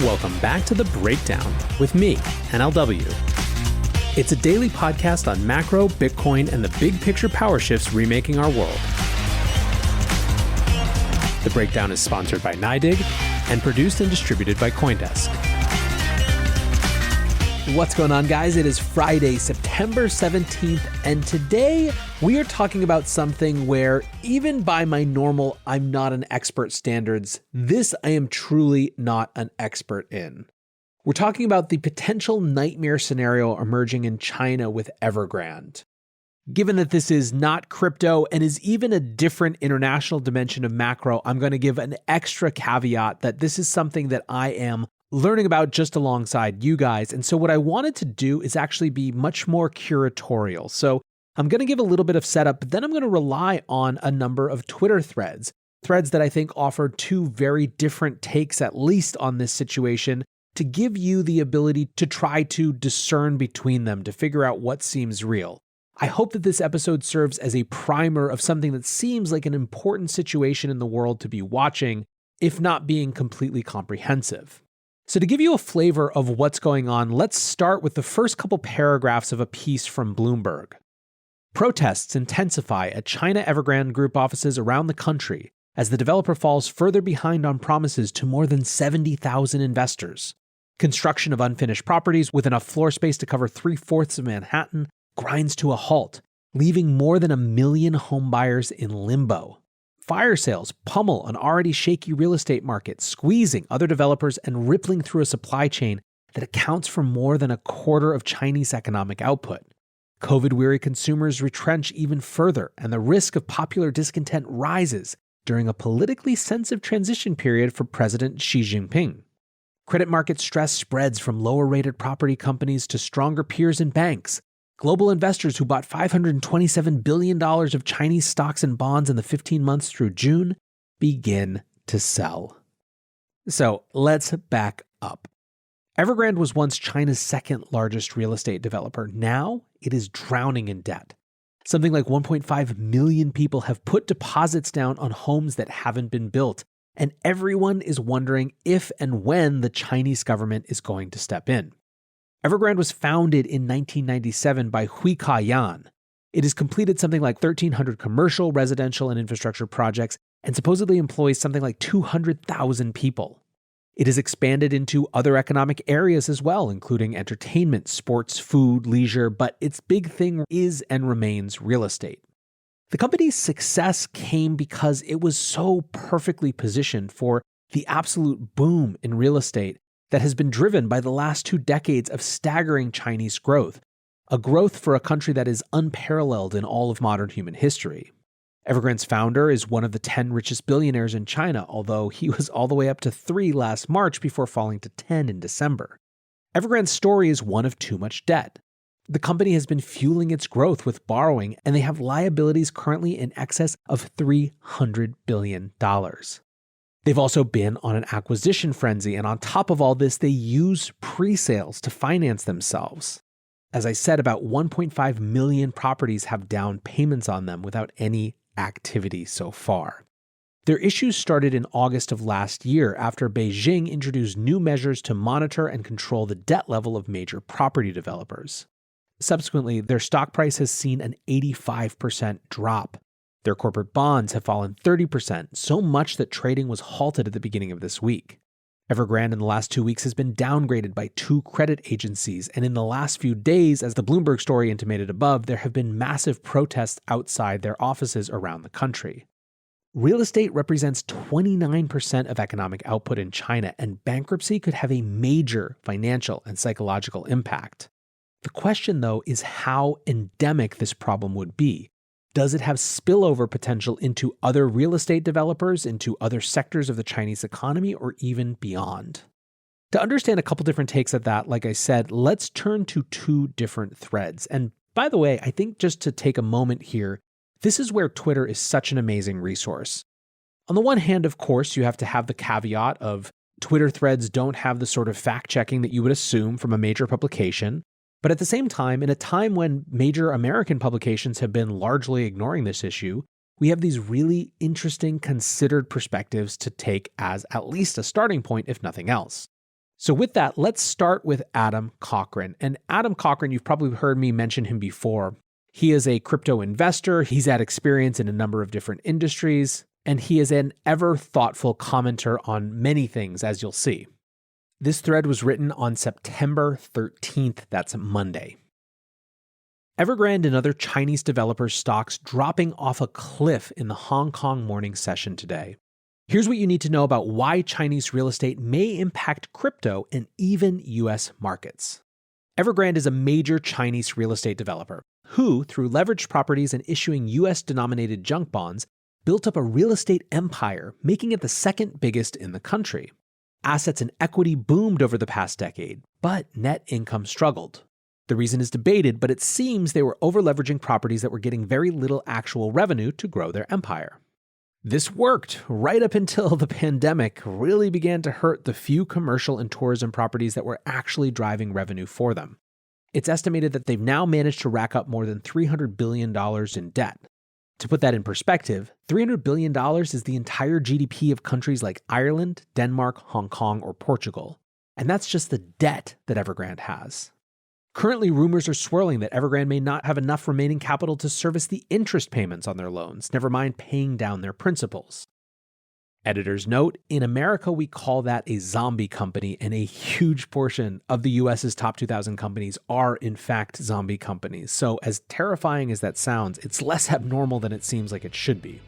Welcome back to The Breakdown with me, NLW. It's a daily podcast on macro, Bitcoin, and the big picture power shifts remaking our world. The Breakdown is sponsored by NYDIG and produced and distributed by CoinDesk. What's going on, guys? It is Friday, September 17th, and today we are talking about something where, even by my normal I'm not an expert standards, this I am truly not an expert in. We're talking about the potential nightmare scenario emerging in China with Evergrande. Given that this is not crypto and is even a different international dimension of macro, I'm going to give an extra caveat that this is something that I am learning about just alongside you guys. And so what I wanted to do is actually be much more curatorial. So I'm going to give a little bit of setup, but then I'm going to rely on a number of Twitter threads that I think offer two very different takes, at least on this situation, to give you the ability to try to discern between them, to figure out what seems real. I hope that this episode serves as a primer of something that seems like an important situation in the world to be watching, if not being completely comprehensive. So to give you a flavor of what's going on, let's start with the first couple paragraphs of a piece from Bloomberg. Protests intensify at China Evergrande Group offices around the country as the developer falls further behind on promises to more than 70,000 investors. Construction of unfinished properties with enough floor space to cover 3/4 of Manhattan grinds to a halt, leaving more than 1 million homebuyers in limbo. Fire sales pummel an already shaky real estate market, squeezing other developers and rippling through a supply chain that accounts for more than a quarter of Chinese economic output. COVID-weary consumers retrench even further, and the risk of popular discontent rises during a politically sensitive transition period for President Xi Jinping. Credit market stress spreads from lower-rated property companies to stronger peers and banks. Global investors who bought $527 billion of Chinese stocks and bonds in the 15 months through June begin to sell. So let's back up. Evergrande was once China's second largest real estate developer. Now it is drowning in debt. Something like 1.5 million people have put deposits down on homes that haven't been built, and everyone is wondering if and when the Chinese government is going to step in. Evergrande was founded in 1997 by Hui Ka-yan. It has completed something like 1,300 commercial, residential, and infrastructure projects and supposedly employs something like 200,000 people. It has expanded into other economic areas as well, including entertainment, sports, food, leisure, but its big thing is and remains real estate. The company's success came because it was so perfectly positioned for the absolute boom in real estate that has been driven by the last 2 decades of staggering Chinese growth, a growth for a country that is unparalleled in all of modern human history. Evergrande's founder is one of the 10 richest billionaires in China, although he was all the way up to 3 last March before falling to 10 in December. Evergrande's story is one of too much debt. The company has been fueling its growth with borrowing, and they have liabilities currently in excess of $300 billion. They've also been on an acquisition frenzy, and on top of all this, they use pre-sales to finance themselves. As I said, about 1.5 million properties have down payments on them without any activity so far. Their issues started in August of last year after Beijing introduced new measures to monitor and control the debt level of major property developers. Subsequently, their stock price has seen an 85% drop. Their corporate bonds have fallen 30%, so much that trading was halted at the beginning of this week. Evergrande in the last 2 weeks has been downgraded by 2 credit agencies, and in the last few days, as the Bloomberg story intimated above, there have been massive protests outside their offices around the country. Real estate represents 29% of economic output in China, and bankruptcy could have a major financial and psychological impact. The question, though, is how endemic this problem would be. Does it have spillover potential into other real estate developers, into other sectors of the Chinese economy, or even beyond? To understand a couple different takes at that, like I said, let's turn to 2 different threads. And by the way, I think just to take a moment here, this is where Twitter is such an amazing resource. On the one hand, of course, you have to have the caveat of Twitter threads don't have the sort of fact-checking that you would assume from a major publication. But at the same time, in a time when major American publications have been largely ignoring this issue, we have these really interesting, considered perspectives to take as at least a starting point, if nothing else. So with that, let's start with Adam Cochran. And Adam Cochran, you've probably heard me mention him before. He is a crypto investor. He's had experience in a number of different industries, and he is an ever thoughtful commenter on many things, as you'll see. This thread was written on September 13th. That's Monday. Evergrande and other Chinese developers' stocks dropping off a cliff in the Hong Kong morning session today. Here's what you need to know about why Chinese real estate may impact crypto and even US markets. Evergrande is a major Chinese real estate developer who, through leveraged properties and issuing US-denominated junk bonds, built up a real estate empire, making it the second biggest in the country. Assets and equity boomed over the past decade, but net income struggled. The reason is debated, but it seems they were over-leveraging properties that were getting very little actual revenue to grow their empire. This worked right up until the pandemic really began to hurt the few commercial and tourism properties that were actually driving revenue for them. It's estimated that they've now managed to rack up more than $300 billion in debt. To put that in perspective, $300 billion is the entire GDP of countries like Ireland, Denmark, Hong Kong, or Portugal. And that's just the debt that Evergrande has. Currently, rumors are swirling that Evergrande may not have enough remaining capital to service the interest payments on their loans, never mind paying down their principals. Editor's note, in America we call that a zombie company, and a huge portion of the US's top 2,000 companies are in fact zombie companies. So as terrifying as that sounds, it's less abnormal than it seems like it should be.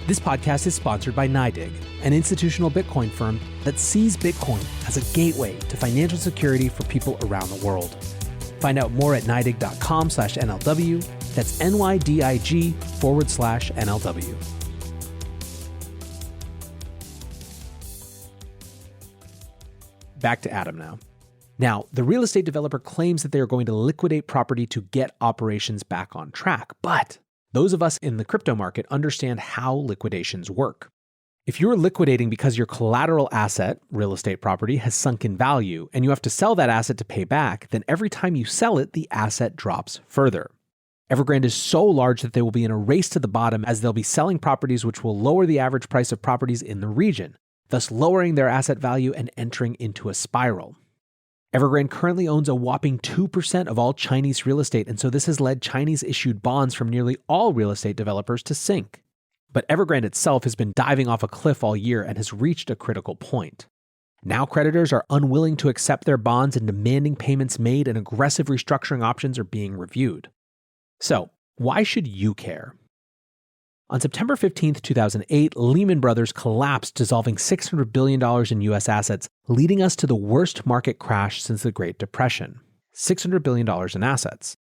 This podcast is sponsored by NYDIG, an institutional Bitcoin firm that sees Bitcoin as a gateway to financial security for people around the world. Find out more at NYDIG.com/NLW. That's NYDIG/NLW. Back to Adam now. Now, the real estate developer claims that they are going to liquidate property to get operations back on track, but those of us in the crypto market understand how liquidations work. If you're liquidating because your collateral asset, real estate property, has sunk in value and you have to sell that asset to pay back, then every time you sell it, the asset drops further. Evergrande is so large that they will be in a race to the bottom as they'll be selling properties which will lower the average price of properties in the region, thus lowering their asset value and entering into a spiral. Evergrande currently owns a whopping 2% of all Chinese real estate, and so this has led Chinese-issued bonds from nearly all real estate developers to sink. But Evergrande itself has been diving off a cliff all year and has reached a critical point. Now creditors are unwilling to accept their bonds and demanding payments made, and aggressive restructuring options are being reviewed. So, why should you care? On September 15, 2008, Lehman Brothers collapsed, dissolving $600 billion in U.S. assets, leading us to the worst market crash since the Great Depression. $600 billion in assets.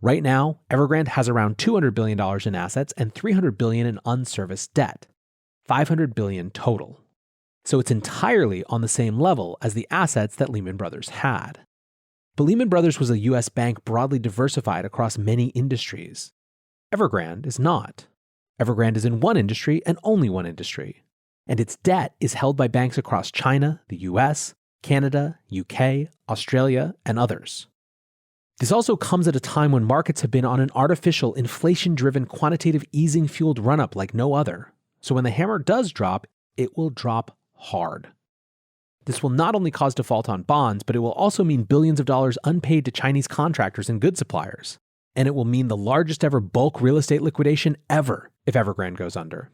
Right now, Evergrande has around $200 billion in assets and $300 billion in unserviced debt. $500 billion total. So it's entirely on the same level as the assets that Lehman Brothers had. But Lehman Brothers was a U.S. bank broadly diversified across many industries. Evergrande is not. Evergrande is in one industry and only one industry. And its debt is held by banks across China, the US, Canada, UK, Australia, and others. This also comes at a time when markets have been on an artificial, inflation-driven, quantitative easing-fueled run-up like no other. So when the hammer does drop, it will drop hard. This will not only cause default on bonds, but it will also mean billions of dollars unpaid to Chinese contractors and goods suppliers. And it will mean the largest ever bulk real estate liquidation ever if Evergrande goes under.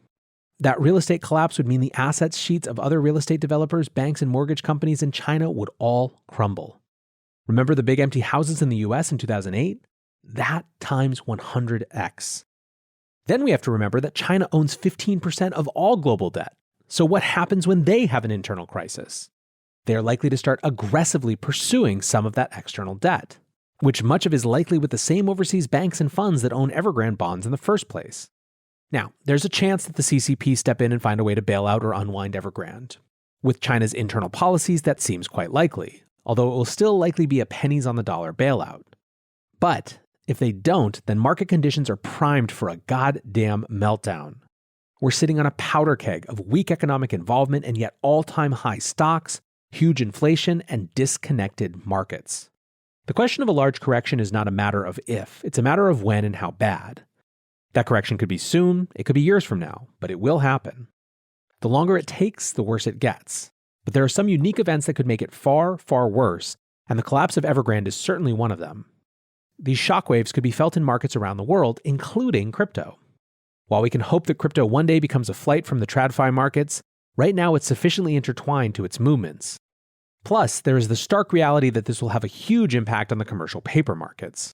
That real estate collapse would mean the assets sheets of other real estate developers, banks, and mortgage companies in China would all crumble. Remember the big empty houses in the US in 2008? That times 100x. Then we have to remember that China owns 15% of all global debt. So what happens when they have an internal crisis? They are likely to start aggressively pursuing some of that external debt, which much of is likely with the same overseas banks and funds that own Evergrande bonds in the first place. Now, there's a chance that the CCP step in and find a way to bail out or unwind Evergrande. With China's internal policies, that seems quite likely, although it will still likely be a pennies on the dollar bailout. But if they don't, then market conditions are primed for a goddamn meltdown. We're sitting on a powder keg of weak economic involvement and yet all-time high stocks, huge inflation, and disconnected markets. The question of a large correction is not a matter of if, it's a matter of when and how bad. That correction could be soon, it could be years from now, but it will happen. The longer it takes, the worse it gets. But there are some unique events that could make it far, far worse, and the collapse of Evergrande is certainly one of them. These shockwaves could be felt in markets around the world, including crypto. While we can hope that crypto one day becomes a flight from the TradFi markets, right now it's sufficiently intertwined to its movements. Plus, there is the stark reality that this will have a huge impact on the commercial paper markets.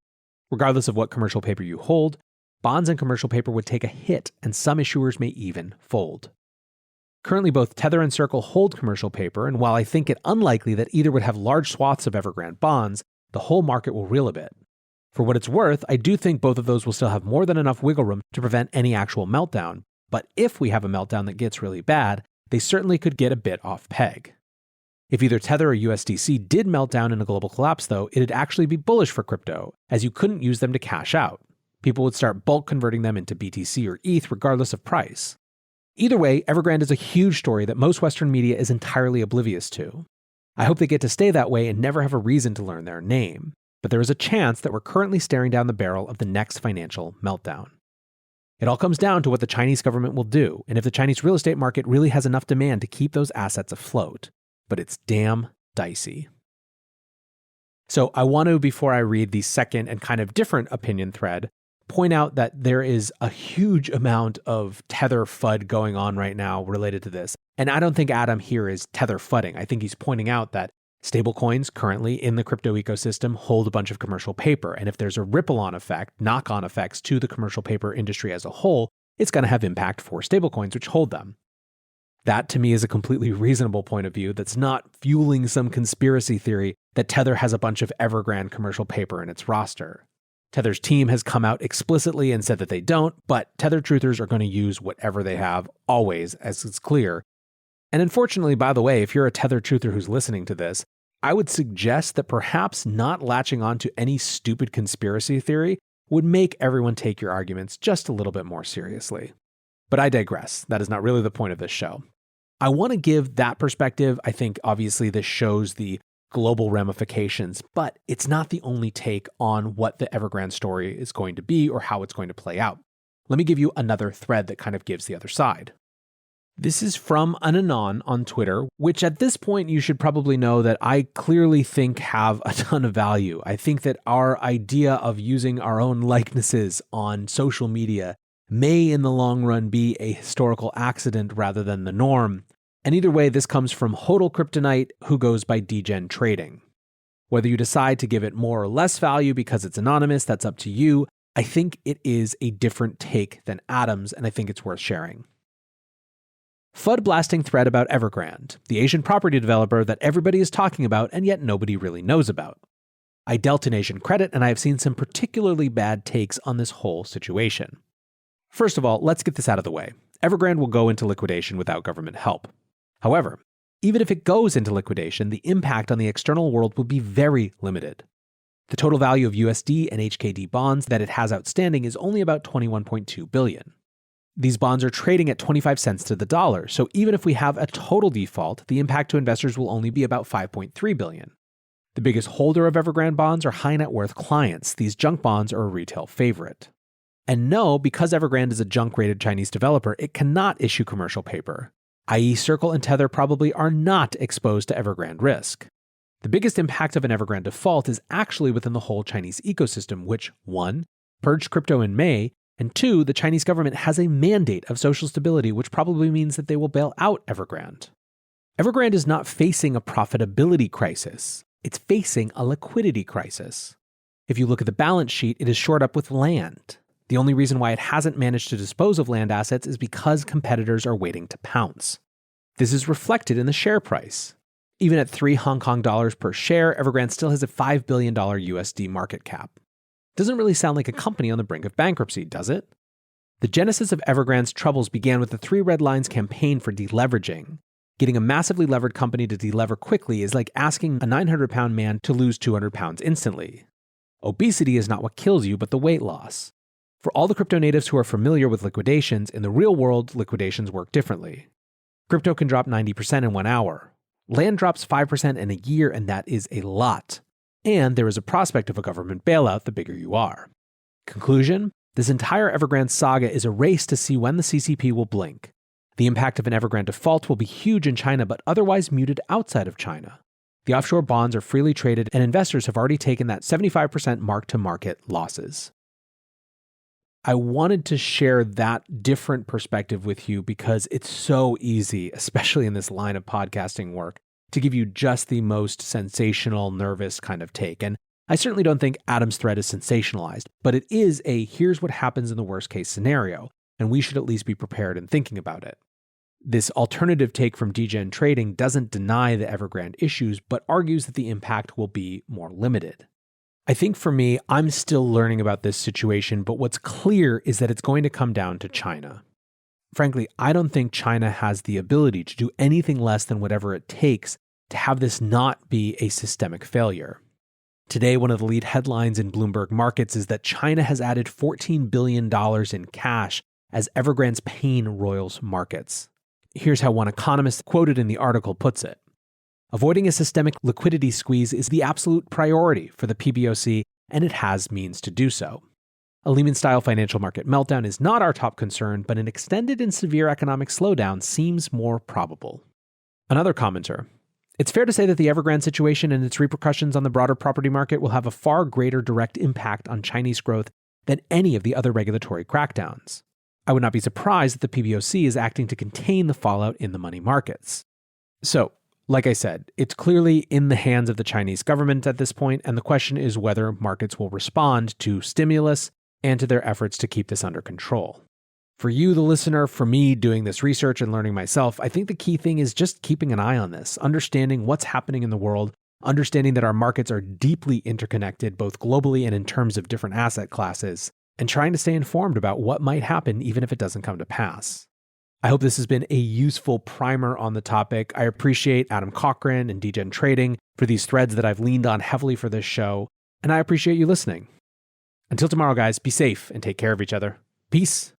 Regardless of what commercial paper you hold, bonds and commercial paper would take a hit, and some issuers may even fold. Currently, both Tether and Circle hold commercial paper, and while I think it unlikely that either would have large swaths of Evergrande bonds, the whole market will reel a bit. For what it's worth, I do think both of those will still have more than enough wiggle room to prevent any actual meltdown, but if we have a meltdown that gets really bad, they certainly could get a bit off peg. If either Tether or USDC did melt down in a global collapse, though, it'd actually be bullish for crypto, as you couldn't use them to cash out. People would start bulk converting them into BTC or ETH regardless of price. Either way, Evergrande is a huge story that most Western media is entirely oblivious to. I hope they get to stay that way and never have a reason to learn their name, but there is a chance that we're currently staring down the barrel of the next financial meltdown. It all comes down to what the Chinese government will do, and if the Chinese real estate market really has enough demand to keep those assets afloat. But it's damn dicey. So I want to, before I read the second and kind of different opinion thread, point out that there is a huge amount of Tether FUD going on right now related to this. And I don't think Adam here is Tether FUDding. I think he's pointing out that stablecoins currently in the crypto ecosystem hold a bunch of commercial paper. And if there's a ripple-on effect, knock-on effects to the commercial paper industry as a whole, it's going to have impact for stablecoins which hold them. That, to me, is a completely reasonable point of view that's not fueling some conspiracy theory that Tether has a bunch of Evergrande commercial paper in its roster. Tether's team has come out explicitly and said that they don't, but Tether truthers are going to use whatever they have, always, as it's clear. And unfortunately, by the way, if you're a Tether truther who's listening to this, I would suggest that perhaps not latching on to any stupid conspiracy theory would make everyone take your arguments just a little bit more seriously. But I digress. That is not really the point of this show. I want to give that perspective. I think obviously this shows the global ramifications, but it's not the only take on what the Evergrande story is going to be or how it's going to play out. Let me give you another thread that kind of gives the other side. This is from an Anon on Twitter, which at this point you should probably know that I clearly think have a ton of value. I think that our idea of using our own likenesses on social media may in the long run be a historical accident rather than the norm. And either way, this comes from Hodl Kryptonite, who goes by DGen Trading. Whether you decide to give it more or less value because it's anonymous, that's up to you. I think it is a different take than Adam's, and I think it's worth sharing. FUD blasting thread about Evergrande, the Asian property developer that everybody is talking about and yet nobody really knows about. I dealt in Asian credit, and I have seen some particularly bad takes on this whole situation. First of all, let's get this out of the way. Evergrande will go into liquidation without government help. However, even if it goes into liquidation, the impact on the external world will be very limited. The total value of USD and HKD bonds that it has outstanding is only about $21.2 billion. These bonds are trading at 25 cents to the dollar, so even if we have a total default, the impact to investors will only be about $5.3 billion. The biggest holder of Evergrande bonds are high net worth clients. These junk bonds are a retail favorite. And no, because Evergrande is a junk-rated Chinese developer, it cannot issue commercial paper, i.e. Circle and Tether probably are not exposed to Evergrande risk. The biggest impact of an Evergrande default is actually within the whole Chinese ecosystem, which 1. Purged crypto in May, and 2. The Chinese government has a mandate of social stability, which probably means that they will bail out Evergrande. Evergrande is not facing a profitability crisis, it's facing a liquidity crisis. If you look at the balance sheet, it is shored up with land. The only reason why it hasn't managed to dispose of land assets is because competitors are waiting to pounce. This is reflected in the share price. Even at $3 Hong Kong per share, Evergrande still has a $5 billion USD market cap. Doesn't really sound like a company on the brink of bankruptcy, does it? The genesis of Evergrande's troubles began with the 3 Red Lines campaign for deleveraging. Getting a massively levered company to delever quickly is like asking a 900-pound man to lose 200 pounds instantly. Obesity is not what kills you, but the weight loss. For all the crypto natives who are familiar with liquidations, in the real world, liquidations work differently. Crypto can drop 90% in 1 hour. Land drops 5% in a year, and that is a lot. And there is a prospect of a government bailout the bigger you are. Conclusion? This entire Evergrande saga is a race to see when the CCP will blink. The impact of an Evergrande default will be huge in China, but otherwise muted outside of China. The offshore bonds are freely traded, and investors have already taken that 75% mark-to-market losses. I wanted to share that different perspective with you because it's so easy, especially in this line of podcasting work, to give you just the most sensational, nervous kind of take. And I certainly don't think Adam's thread is sensationalized, but it is a here's what happens in the worst case scenario, and we should at least be prepared in thinking about it. This alternative take from DGen Trading doesn't deny the Evergrande issues, but argues that the impact will be more limited. I think for me, I'm still learning about this situation, but what's clear is that it's going to come down to China. Frankly, I don't think China has the ability to do anything less than whatever it takes to have this not be a systemic failure. Today, one of the lead headlines in Bloomberg Markets is that China has added $14 billion in cash as Evergrande's pain roils markets. Here's how one economist quoted in the article puts it. Avoiding a systemic liquidity squeeze is the absolute priority for the PBOC, and it has means to do so. A Lehman-style financial market meltdown is not our top concern, but an extended and severe economic slowdown seems more probable. Another commenter. It's fair to say that the Evergrande situation and its repercussions on the broader property market will have a far greater direct impact on Chinese growth than any of the other regulatory crackdowns. I would not be surprised that the PBOC is acting to contain the fallout in the money markets. So, like I said, it's clearly in the hands of the Chinese government at this point, and the question is whether markets will respond to stimulus and to their efforts to keep this under control. For you, the listener, for me doing this research and learning myself, I think the key thing is just keeping an eye on this, understanding what's happening in the world, understanding that our markets are deeply interconnected, both globally and in terms of different asset classes, and trying to stay informed about what might happen even if it doesn't come to pass. I hope this has been a useful primer on the topic. I appreciate Adam Cochran and DGen Trading for these threads that I've leaned on heavily for this show, and I appreciate you listening. Until tomorrow, guys, be safe and take care of each other. Peace.